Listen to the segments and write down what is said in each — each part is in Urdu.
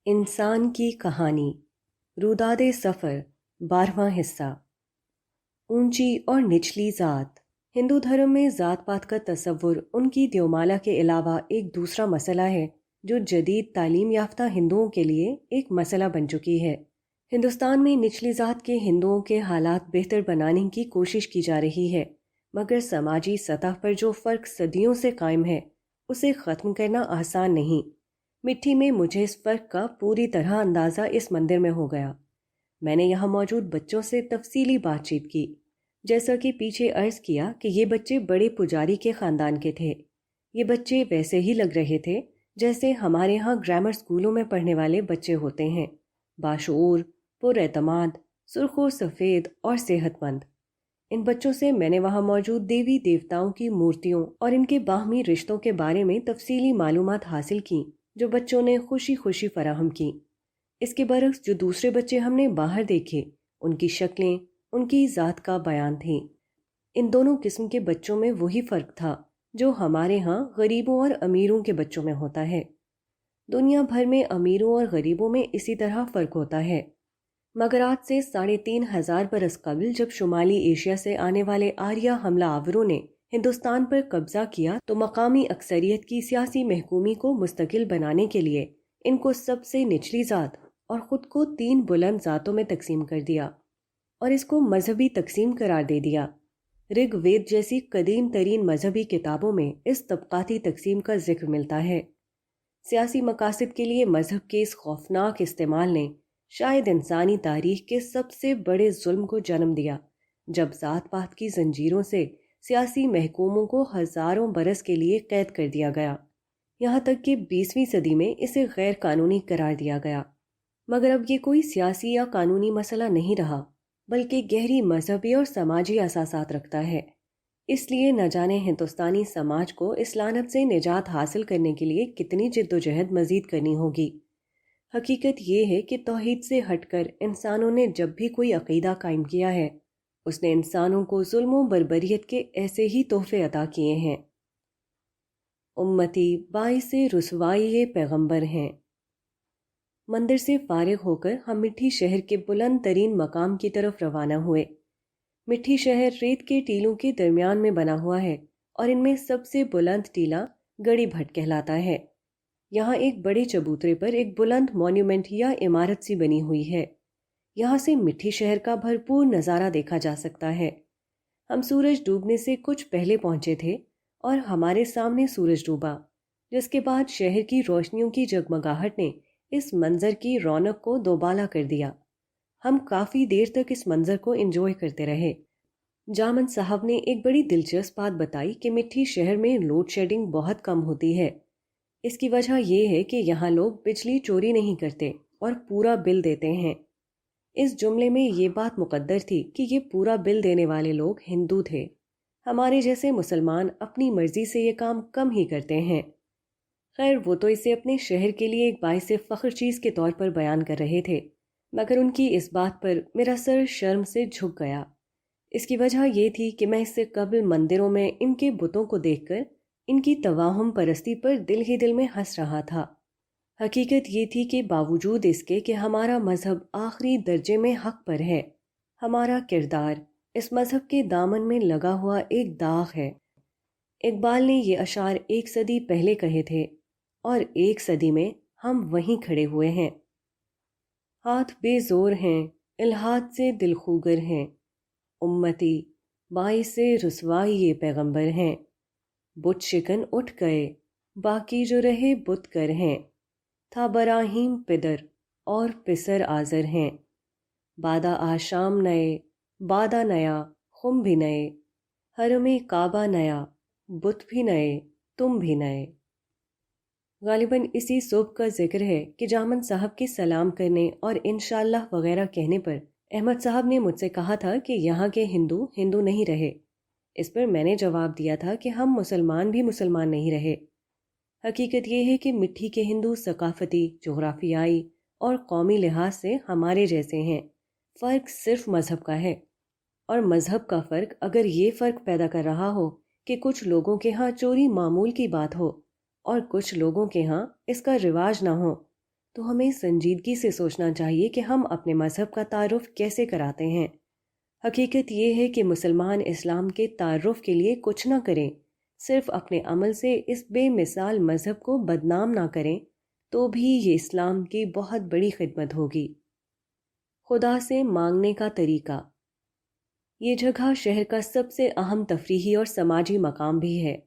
انسان کی کہانی روداد سفر 12واں حصہ اونچی اور نچلی ذات۔ ہندو دھرم میں ذات پات کا تصور ان کی دیومالا کے علاوہ ایک دوسرا مسئلہ ہے جو جدید تعلیم یافتہ ہندوؤں کے لیے ایک مسئلہ بن چکی ہے۔ ہندوستان میں نچلی ذات کے ہندوؤں کے حالات بہتر بنانے کی کوشش کی جا رہی ہے، مگر سماجی سطح پر جو فرق صدیوں سے قائم ہے اسے ختم کرنا آسان نہیں۔ مٹھی میں مجھے اس فرق کا پوری طرح اندازہ اس مندر میں ہو گیا۔ میں نے یہاں موجود بچوں سے تفصیلی بات چیت کی، جیسا کہ پیچھے عرض کیا کہ یہ بچے بڑے پجاری کے خاندان کے تھے۔ یہ بچے ویسے ہی لگ رہے تھے جیسے ہمارے ہاں گرامر سکولوں میں پڑھنے والے بچے ہوتے ہیں، باشعور، پر اعتماد، سرخ و سفید اور صحت مند۔ ان بچوں سے میں نے وہاں موجود دیوی دیوتاؤں کی مورتیوں اور ان کے باہمی رشتوں کے بارے میں تفصیلی معلومات حاصل کیں، جو بچوں نے خوشی خوشی فراہم کی۔ اس کے برعکس جو دوسرے بچے ہم نے باہر دیکھے، ان کی شکلیں ان کی ذات کا بیان تھیں۔ ان دونوں قسم کے بچوں میں وہی فرق تھا جو ہمارے ہاں غریبوں اور امیروں کے بچوں میں ہوتا ہے۔ دنیا بھر میں امیروں اور غریبوں میں اسی طرح فرق ہوتا ہے، مگر آج سے 3500 برس قبل جب شمالی ایشیا سے آنے والے آریہ حملہ آوروں نے ہندوستان پر قبضہ کیا تو مقامی اکثریت کی سیاسی محکومی کو مستقل بنانے کے لیے ان کو سب سے نچلی ذات اور خود کو 3 بلند ذاتوں میں تقسیم کر دیا، اور اس کو مذہبی تقسیم قرار دے دیا۔ رگ وید جیسی قدیم ترین مذہبی کتابوں میں اس طبقاتی تقسیم کا ذکر ملتا ہے۔ سیاسی مقاصد کے لیے مذہب کے اس خوفناک استعمال نے شاید انسانی تاریخ کے سب سے بڑے ظلم کو جنم دیا، جب ذات پات کی زنجیروں سے سیاسی محکوموں کو ہزاروں برس کے لیے قید کر دیا گیا، یہاں تک کہ 20ویں صدی میں اسے غیر قانونی قرار دیا گیا۔ مگر اب یہ کوئی سیاسی یا قانونی مسئلہ نہیں رہا، بلکہ گہری مذہبی اور سماجی اساسات رکھتا ہے۔ اس لیے نہ جانے ہندوستانی سماج کو اس لعنت سے نجات حاصل کرنے کے لیے کتنی جد و جہد مزید کرنی ہوگی۔ حقیقت یہ ہے کہ توحید سے ہٹ کر انسانوں نے جب بھی کوئی عقیدہ قائم کیا ہے، اس نے انسانوں کو ظلم و بربریت کے ایسے ہی تحفے عطا کیے ہیں۔ امتی باعث رسوائی پیغمبر ہیں۔ مندر سے فارغ ہو کر ہم مٹھی شہر کے بلند ترین مقام کی طرف روانہ ہوئے۔ مٹھی شہر ریت کے ٹیلوں کے درمیان میں بنا ہوا ہے، اور ان میں سب سے بلند ٹیلہ گڑی بھٹ کہلاتا ہے۔ یہاں ایک بڑے چبوترے پر ایک بلند مونیومنٹ یا عمارت سی بنی ہوئی ہے۔ یہاں سے مٹھی شہر کا بھرپور نظارہ دیکھا جا سکتا ہے۔ ہم سورج ڈوبنے سے کچھ پہلے پہنچے تھے اور ہمارے سامنے سورج ڈوبا، جس کے بعد شہر کی روشنیوں کی جگمگاہٹ نے اس منظر کی رونق کو دوبالا کر دیا۔ ہم کافی دیر تک اس منظر کو انجوائے کرتے رہے۔ جامن صاحب نے ایک بڑی دلچسپ بات بتائی کہ مٹھی شہر میں لوڈ شیڈنگ بہت کم ہوتی ہے۔ اس کی وجہ یہ ہے کہ یہاں لوگ بجلی چوری نہیں کرتے اور پورا بل دیتے ہیں۔ اس جملے میں یہ بات مقدر تھی کہ یہ پورا بل دینے والے لوگ ہندو تھے۔ ہمارے جیسے مسلمان اپنی مرضی سے یہ کام کم ہی کرتے ہیں۔ خیر، وہ تو اسے اپنے شہر کے لیے ایک باعث فخر چیز کے طور پر بیان کر رہے تھے، مگر ان کی اس بات پر میرا سر شرم سے جھک گیا۔ اس کی وجہ یہ تھی کہ میں اس سے قبل مندروں میں ان کے بتوں کو دیکھ کر ان کی توہم پرستی پر دل ہی دل میں ہنس رہا تھا۔ حقیقت یہ تھی کہ باوجود اس کے کہ ہمارا مذہب آخری درجے میں حق پر ہے، ہمارا کردار اس مذہب کے دامن میں لگا ہوا ایک داغ ہے۔ اقبال نے یہ اشعار 1 صدی پہلے کہے تھے، اور 1 صدی میں ہم وہیں کھڑے ہوئے ہیں۔ ہاتھ بے زور ہیں، الحاد سے دل خوگر ہیں، امتی باعث رسوائی یہ پیغمبر ہیں۔ بت شکن اٹھ گئے، باقی جو رہے بت کر ہیں، تھا براہیم پدر اور پسر آزر ہیں۔ بادہ آشام نئے، بادہ نیا، خم بھی نئے، حرم کعبہ نیا، بت بھی نئے، تم بھی نئے۔ غالباً اسی صبح کا ذکر ہے کہ جامن صاحب کے سلام کرنے اور انشاءاللہ وغیرہ کہنے پر احمد صاحب نے مجھ سے کہا تھا کہ یہاں کے ہندو ہندو نہیں رہے۔ اس پر میں نے جواب دیا تھا کہ ہم مسلمان بھی مسلمان نہیں رہے۔ حقیقت یہ ہے کہ مٹھی کے ہندو ثقافتی، جغرافیائی اور قومی لحاظ سے ہمارے جیسے ہیں۔ فرق صرف مذہب کا ہے، اور مذہب کا فرق اگر یہ فرق پیدا کر رہا ہو کہ کچھ لوگوں کے ہاں چوری معمول کی بات ہو اور کچھ لوگوں کے ہاں اس کا رواج نہ ہو، تو ہمیں سنجیدگی سے سوچنا چاہیے کہ ہم اپنے مذہب کا تعارف کیسے کراتے ہیں۔ حقیقت یہ ہے کہ مسلمان اسلام کے تعارف کے لیے کچھ نہ کریں، صرف اپنے عمل سے اس بے مثال مذہب کو بدنام نہ کریں تو بھی یہ اسلام کی بہت بڑی خدمت ہوگی۔ خدا سے مانگنے کا طریقہ۔ یہ جگہ شہر کا سب سے اہم تفریحی اور سماجی مقام بھی ہے۔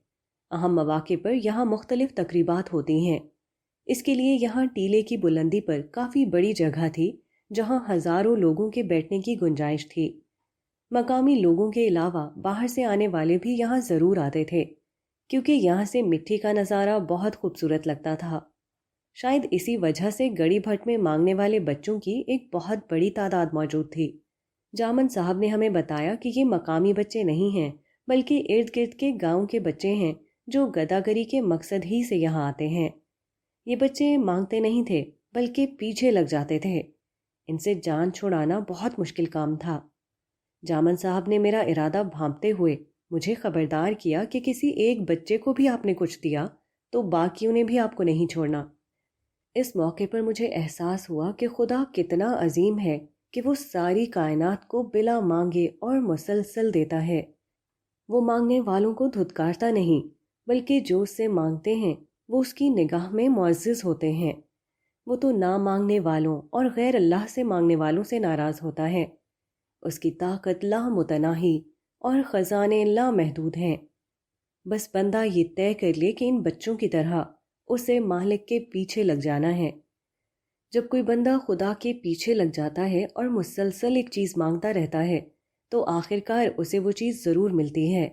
اہم مواقع پر یہاں مختلف تقریبات ہوتی ہیں۔ اس کے لیے یہاں ٹیلے کی بلندی پر کافی بڑی جگہ تھی جہاں ہزاروں لوگوں کے بیٹھنے کی گنجائش تھی۔ مقامی لوگوں کے علاوہ باہر سے آنے والے بھی یہاں ضرور آتے تھے کیونکہ یہاں سے مٹی کا نظارہ بہت خوبصورت لگتا تھا۔ شاید اسی وجہ سے گڑی بھٹ میں مانگنے والے بچوں کی ایک بہت بڑی تعداد موجود تھی۔ جامن صاحب نے ہمیں بتایا کہ یہ مقامی بچے نہیں ہیں بلکہ ارد گرد کے گاؤں کے بچے ہیں جو گداگری کے مقصد ہی سے یہاں آتے ہیں۔ یہ بچے مانگتے نہیں تھے بلکہ پیچھے لگ جاتے تھے۔ ان سے جان چھڑانا بہت مشکل کام تھا۔ جامن صاحب نے میرا ارادہ بھانپتے ہوئے مجھے خبردار کیا کہ کسی ایک بچے کو بھی آپ نے کچھ دیا تو باقیوں نے بھی آپ کو نہیں چھوڑنا۔ اس موقع پر مجھے احساس ہوا کہ خدا کتنا عظیم ہے کہ وہ ساری کائنات کو بلا مانگے اور مسلسل دیتا ہے۔ وہ مانگنے والوں کو دھتکارتا نہیں بلکہ جو اس سے مانگتے ہیں وہ اس کی نگاہ میں معزز ہوتے ہیں۔ وہ تو نہ مانگنے والوں اور غیر اللہ سے مانگنے والوں سے ناراض ہوتا ہے۔ اس کی طاقت لامتناہی اور خزانے لامحدود ہیں۔ بس بندہ یہ طے کر لے کہ ان بچوں کی طرح اسے مالک کے پیچھے لگ جانا ہے۔ جب کوئی بندہ خدا کے پیچھے لگ جاتا ہے اور مسلسل ایک چیز مانگتا رہتا ہے تو آخرکار اسے وہ چیز ضرور ملتی ہے۔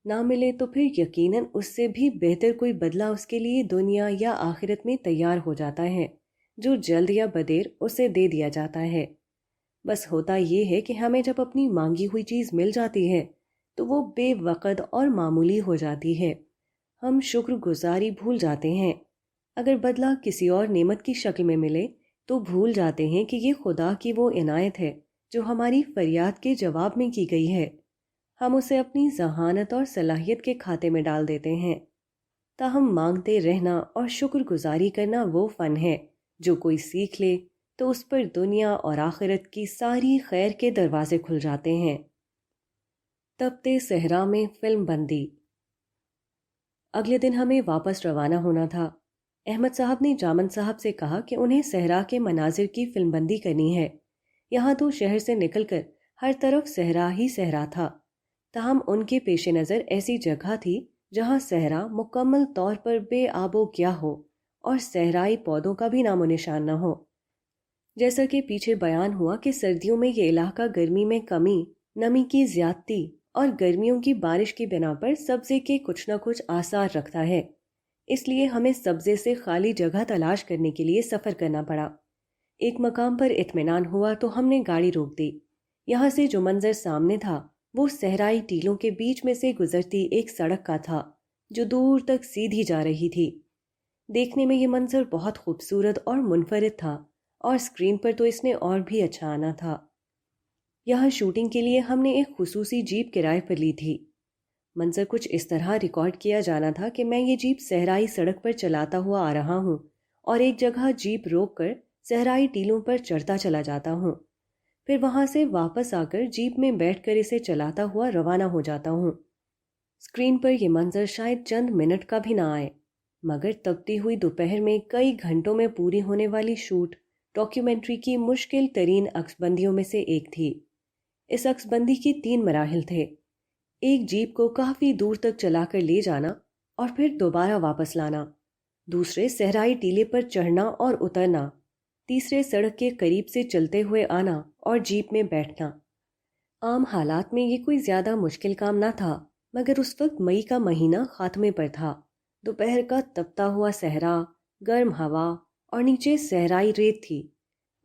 نہ ملے تو پھر یقیناً اس سے بھی بہتر کوئی بدلہ اس کے لیے دنیا یا آخرت میں تیار ہو جاتا ہے جو جلد یا بدیر اسے دے دیا جاتا ہے۔ بس ہوتا یہ ہے کہ ہمیں جب اپنی مانگی ہوئی چیز مل جاتی ہے تو وہ بے وقت اور معمولی ہو جاتی ہے۔ ہم شکر گزاری بھول جاتے ہیں۔ اگر بدلہ کسی اور نعمت کی شکل میں ملے تو بھول جاتے ہیں کہ یہ خدا کی وہ عنایت ہے جو ہماری فریاد کے جواب میں کی گئی ہے۔ ہم اسے اپنی ذہانت اور صلاحیت کے کھاتے میں ڈال دیتے ہیں۔ تاہم مانگتے رہنا اور شکر گزاری کرنا وہ فن ہے جو کوئی سیکھ لے تو اس پر دنیا اور آخرت کی ساری خیر کے دروازے کھل جاتے ہیں۔ تپتے صحرا میں فلم بندی۔ اگلے دن ہمیں واپس روانہ ہونا تھا۔ احمد صاحب نے جامن صاحب سے کہا کہ انہیں صحرا کے مناظر کی فلم بندی کرنی ہے۔ یہاں تو شہر سے نکل کر ہر طرف صحرا ہی صحرا تھا، تاہم ان کے پیش نظر ایسی جگہ تھی جہاں صحرا مکمل طور پر بے آب و گیا ہو اور صحرائی پودوں کا بھی نام و نشان نہ ہو۔ جیسا کہ پیچھے بیان ہوا کہ سردیوں میں یہ علاقہ گرمی میں کمی، نمی کی زیادتی اور گرمیوں کی بارش کی بنا پر سبزے کے کچھ نہ کچھ آثار رکھتا ہے، اس لیے ہمیں سبزے سے خالی جگہ تلاش کرنے کے لیے سفر کرنا پڑا۔ ایک مقام پر اطمینان ہوا تو ہم نے گاڑی روک دی۔ یہاں سے جو منظر سامنے تھا وہ صحرائی ٹیلوں کے بیچ میں سے گزرتی ایک سڑک کا تھا جو دور تک سیدھی جا رہی تھی۔ دیکھنے میں یہ منظر بہت خوبصورت اور منفرد تھا اور اسکرین پر تو اس نے اور بھی اچھا آنا تھا۔ یہاں شوٹنگ کے لیے ہم نے ایک خصوصی جیپ کرائے پر لی تھی۔ منظر کچھ اس طرح ریکارڈ کیا جانا تھا کہ میں یہ جیپ صحرائی سڑک پر چلاتا ہوا آ رہا ہوں اور ایک جگہ جیپ روک کر صحرائی ٹیلوں پر چڑھتا چلا جاتا ہوں، پھر وہاں سے واپس آ کر جیپ میں بیٹھ کر اسے چلاتا ہوا روانہ ہو جاتا ہوں۔ اسکرین پر یہ منظر شاید چند منٹ کا بھی نہ آئے، مگر تپتی ہوئی دوپہر میں کئی گھنٹوں میں پوری ہونے والی شوٹ ڈاکیومنٹری کی مشکل ترین عکس بندیوں میں سے ایک تھی۔ اس عکس بندی کی 3 مراحل تھے۔ ایک جیپ کو کافی دور تک چلا کر لے جانا اور پھر دوبارہ واپس لانا، دوسرے صحرائی ٹیلے پر چڑھنا اور اترنا، تیسرے سڑک کے قریب سے چلتے ہوئے آنا اور جیپ میں بیٹھنا۔ عام حالات میں یہ کوئی زیادہ مشکل کام نہ تھا، مگر اس وقت مئی کا مہینہ خاتمے پر تھا۔ دوپہر کا تپتا ہوا صحرا، گرم ہوا اور نیچے صحرائی ریت تھی۔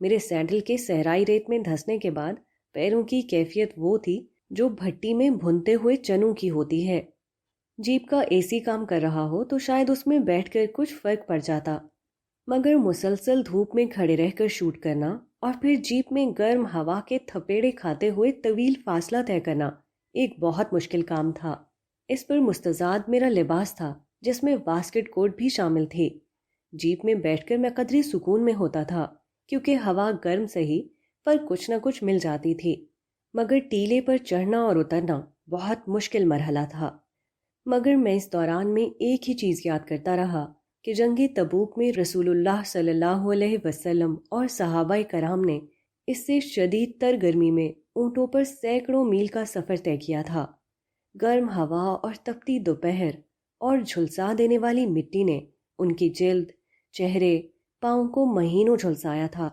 میرے سینڈل کے صحرائی ریت میں دھنسنے کے بعد پیروں کی کیفیت وہ تھی جو بھٹی میں بھنتے ہوئے چنوں کی ہوتی ہے۔ جیپ کا اے سی کام کر رہا ہو تو شاید اس میں بیٹھ کر کچھ فرق پڑ جاتا، مگر مسلسل دھوپ میں کھڑے رہ کر شوٹ کرنا اور پھر جیپ میں گرم ہوا کے تھپیڑے کھاتے ہوئے طویل فاصلہ طے کرنا ایک بہت مشکل کام تھا۔ اس پر مستزاد میرا لباس تھا جس میں واسکٹ کوٹ بھی شامل تھی۔ جیپ میں بیٹھ کر میں قدرے سکون میں ہوتا تھا، کیونکہ ہوا گرم سہی پر کچھ نہ کچھ مل جاتی تھی، مگر ٹیلے پر چڑھنا اور اترنا بہت مشکل مرحلہ تھا۔ مگر میں اس دوران میں ایک ہی چیز یاد کرتا رہا کہ جنگ تبوک میں رسول اللہ صلی اللہ علیہ وسلم اور صحابہ کرام نے اس سے شدید تر گرمی میں اونٹوں پر سینکڑوں میل کا سفر طے کیا تھا۔ گرم ہوا اور تپتی دوپہر اور جھلسا دینے والی مٹی نے ان کی جلد، چہرے، پاؤں کو مہینوں جھلسایا تھا۔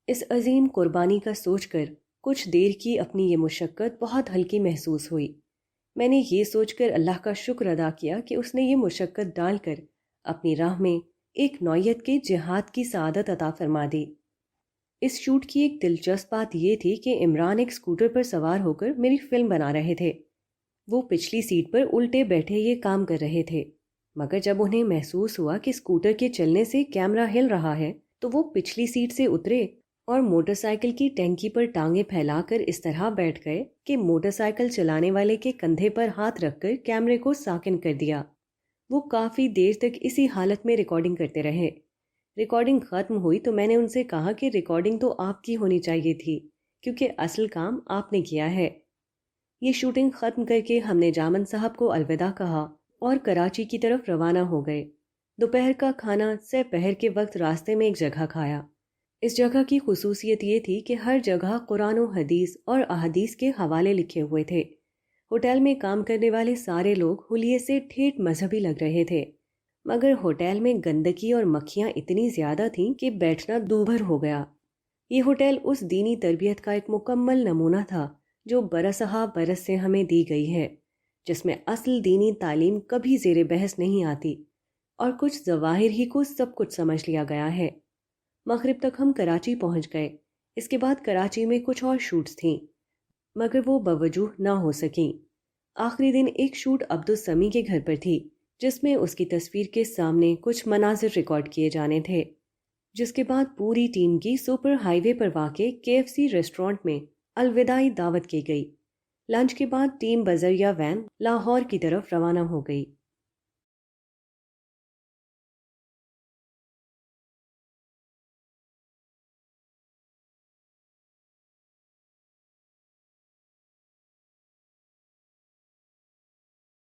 اس عظیم قربانی کا سوچ کر کچھ دیر کی اپنی یہ مشقت بہت ہلکی محسوس ہوئی۔ میں نے یہ سوچ کر اللہ کا شکر ادا کیا کہ اس نے یہ مشقت ڈال کر اپنی راہ میں ایک نوعیت کے جہاد کی سعادت عطا فرما دی۔ اس شوٹ کی ایک دلچسپ بات یہ تھی کہ عمران ایک اسکوٹر پر سوار ہو کر میری فلم بنا رہے تھے۔ وہ پچھلی سیٹ پر الٹے بیٹھے یہ کام کر رہے تھے، مگر جب انہیں محسوس ہوا کہ اسکوٹر کے چلنے سے کیمرہ ہل رہا ہے تو وہ پچھلی سیٹ سے اترے اور موٹر سائیکل کی ٹینکی پر ٹانگیں پھیلا کر اس طرح بیٹھ گئے کہ موٹر سائیکل چلانے والے کے کندھے پر ہاتھ رکھ کر کیمرے کو ساکن کر دیا۔ وہ کافی دیر تک اسی حالت میں ریکارڈنگ کرتے رہے۔ ریکارڈنگ ختم ہوئی تو میں نے ان سے کہا کہ ریکارڈنگ تو آپ کی ہونی چاہیے تھی، کیونکہ اصل کام آپ نے کیا ہے۔ یہ شوٹنگ ختم کر کے ہم نے جامن صاحب کو الوداع کہا اور کراچی کی طرف روانہ ہو گئے۔ دوپہر کا کھانا سہ پہر کے وقت راستے میں ایک جگہ کھایا۔ اس جگہ کی خصوصیت یہ تھی کہ ہر جگہ قرآن و حدیث اور احادیث کے حوالے لکھے ہوئے تھے۔ ہوٹل میں کام کرنے والے سارے لوگ حلیے سے ٹھیٹھ مذہبی لگ رہے تھے، مگر ہوٹل میں گندگی اور مکھیاں اتنی زیادہ تھیں کہ بیٹھنا دوبھر ہو گیا۔ یہ ہوٹل اس دینی تربیت کا ایک مکمل نمونہ تھا جو برسہا برس سے ہمیں دی گئی ہے، جس میں اصل دینی تعلیم کبھی زیر بحث نہیں آتی اور کچھ ظواہر ہی کو سب کچھ سمجھ لیا گیا ہے۔ مغرب تک ہم کراچی پہنچ گئے۔ اس کے بعد کراچی میں کچھ اور شوٹس تھیں، مگر وہ بوجوہ نہ ہو سکیں۔ آخری دن ایک شوٹ عبدالسمی کے گھر پر تھی، جس میں اس کی تصویر کے سامنے کچھ مناظر ریکارڈ کیے جانے تھے۔ جس کے بعد پوری ٹیم کی سپر ہائی وے پر واقع KFC ریسٹورانٹ میں الوداعی دعوت کی گئی۔ لنچ کے بعد ٹیم بذریعہ وین لاہور کی طرف روانہ ہو گئی۔